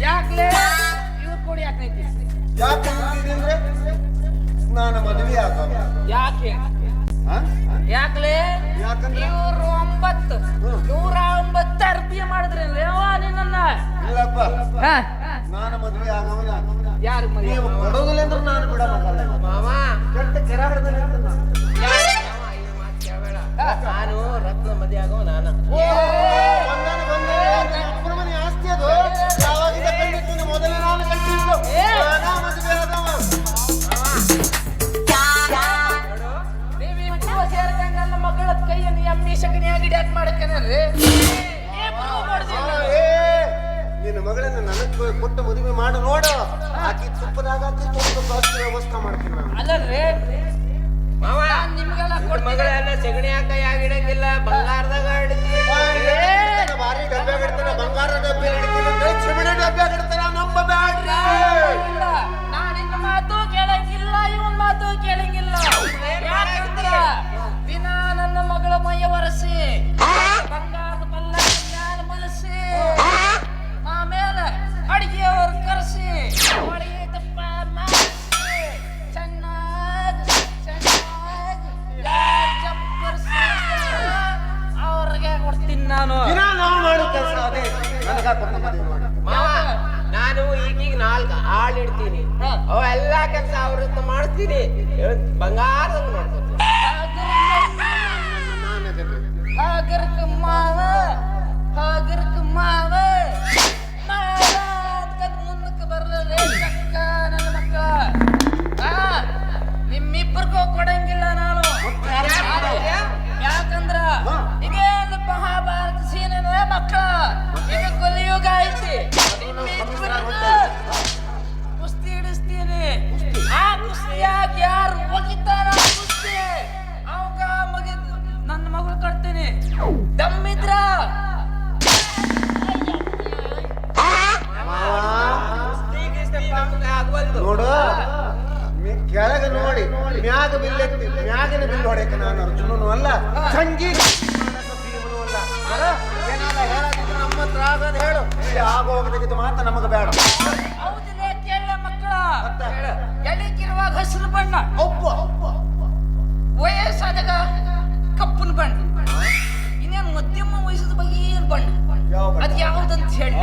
ಯಾಕ್ಲೆ ಇವ್ರು ಕೊಡಿ ಯಾಕೈತಿ ಯಾಕೆ ಅಂದ್ರೆ ನಾನು ಮದುವೆ ಆಗ ಯಾಕೆ ಯಾಕ್ಲೆ ಯಾಕಂದ್ರೆ ಇವ್ರು 109 ಅರ್ಬಿ ಮಾಡಿದ್ರಿ ನಿನ್ನ ಇಲ್ಲಪ್ಪ ನಾನು ಮದುವೆ ಆಗವನ ಯಾರು ನೀವು ಕೊಡೋದಿಲ್ಲ ಅಂದ್ರೆ ನಾನು ಬಿಡಲ್ಲ ಮಾವ ಕೆಟ್ಟ ಕೆರ ಹಿಡಿದ ನಾನು ರತ್ನ ಮದುವೆ ಆಗೋ ನಾನು ಅಪ್ಪನ ಮನೆ ಆಸ್ತಿ ಅದು ಯಾವಾಗಿಂದ ಕಂಡಿದ್ದೀನಿ ಮೊದಲೇ ನಾನು ಕಟ್ಟಿದ್ದು ಮದುವೆ ಆದವ ಸೇರ್ಕಂಗಲ್ಲ ಮಗಳ ಕೈಯನ್ನು ಎಮ್ಮಿ ಸಗಣಿಯಾಗಿ ಡ್ಯಾಕ್ ಮಾಡಕ್ಕೇನಲ್ರಿ ನಿನ್ನ ಮಗಳನ್ನ ನನಗೆ ಕೊಟ್ಟು ಮದುವೆ ಮಾಡಿ ನೋಡು ಆಕಿ ತುಪ್ಪದಾಗ ವ್ಯವಸ್ಥೆ ಮಾಡ್ತೀನಿ ನಾನು ಅಲ್ಲಲ್ರಿ ನಿಮ್ಗೆಲ್ಲ ಮಗಳೆಲ್ಲ ಸಗಣಿ ಹಾಕ ಯಾಗಿಡಂಗಿಲ್ಲ ಬಂಗಾರದಾಗ ಭಾರಿ ಡಬ್ಬೆ ಇಡ್ತಾರ ಬಂಗಾರ ಡಬ್ಬೆ ಹಿಡಿತೀನಿ ಚಿಮಣಿ ಡಬ್ಬೆ ಇಡ್ತಾರ ನಮ್ಮ ಬ್ಯಾಡ್ರಿ ಇಲ್ಲ ನಾನು ಇನ್ನ ಮಾತು ಕೇಳಂಗಿಲ್ಲ ಇವನ್ ಮಾತು ಕೇಳಂಗಿಲ್ಲ ಯಾಕಂದ್ರ ದಿನ ನನ್ನ ಮಗಳ ಮೈಯ ಒರೆಸಿ ಬಂಗಾರದ ಬಲ್ಲ ಮ್ಯಾಲ ಮಲಸಿ ಆಮೇಲೆ ಅಡಿಗೆಯವ್ರು ಕರೆಸಿ ಅಡಿಗೆ ತಪ್ಪ ಮಾಡಿಸಿ ಚೆನ್ನಾಗಿ ಚಪ್ಪರಿಸಿ ಅವ್ರಿಗೆ ಕೊಡ್ತೀನಿ ನಾನು ದಿನ ನಾವು ಮಾಡೋ ಕೆಲಸ ಅದೇ ನನಗಾಕೊಂಡ ಮದುವೆ ಮಾಡಿ ನಾನು ಈಗೀಗ 4 ಆಳ್ ಇಡ್ತೀನಿ ಅವೆಲ್ಲ ಕೆಲಸ ಅವ್ರ ಮಾಡಿಸ್ತೀನಿ ಬಂಗಾರದಂಗ ನೋಡ್ತೀನಿ ಹಾಗರ್ಕ ಮಾವ ಮುಂದಕ್ಕೆ ಬರಲೇ ಅಕ್ಕ ನನ್ನ ಮಕ್ಕಳ ನಿಮ್ಮಿಬ್ಬರಿಗೂ ಕೊಡಂಗಿಲ್ಲ ನಾನು ಯಾಕಂದ್ರ ಇದೇನು ಮಹಾಭಾರತ ಸೀನ ಮಕ್ಕಳ ಇದು ಕೊಲಿಯುಗ ಐತಿ ಕುಸ್ತಿ ಹಿಡಿಸ್ತೀನಿ ಆ ಕುಸ್ತಿಯಾಗಿ ಯಾರು ಒಗಿತಾರ ಕುಸ್ತಿ ಅವಾಗ ಮುಗಿದು ನನ್ನ ಮಗಳು ಕಟ್ತೀನಿ ದಮ್ಮಿದ್ರ ನೋಡು ಕೆಳಗೆ ನೋಡಿ ಮ್ಯಾಗ ಬಿಲ್ ಎತ್ತಿ ಮ್ಯಾಗಿನ ಬಿಲ್ ಹೊಡೆಯಕ್ಕೆ ನಾನು ಅರ್ಜುನನು ಅಲ್ಲ ಸಂಗೀತ ಅಲ್ಲ ಏನಾರ ಹೇಳೋದಿದ್ರೆ ನಮ್ಮ ಹತ್ರ ಆಗೋದು ಹೇಳು ಆಗೋಗದಿದ್ದು ಮಾತ್ರ ನಮಗೆ ಬೇಡ ಹೌದಿಲ್ಲ ಕೇಳ ಮಕ್ಕಳ ಎಳಿಕಿರುವಾಗ ಹಸಿರು ಬಣ್ಣ ವಯಸ್ಸಾದಾಗ ಕಪ್ಪನ ಬಣ್ಣ ಇನ್ನೇನು ಮಧ್ಯಮ ವಯಸ್ಸದ ಬಗ್ಗೆ ಏನು ಬಣ್ಣ ಯಾವ ಬಣ್ಣ? ಅದ್ ಯಾವ್ದಂತ ಹೇಳಿ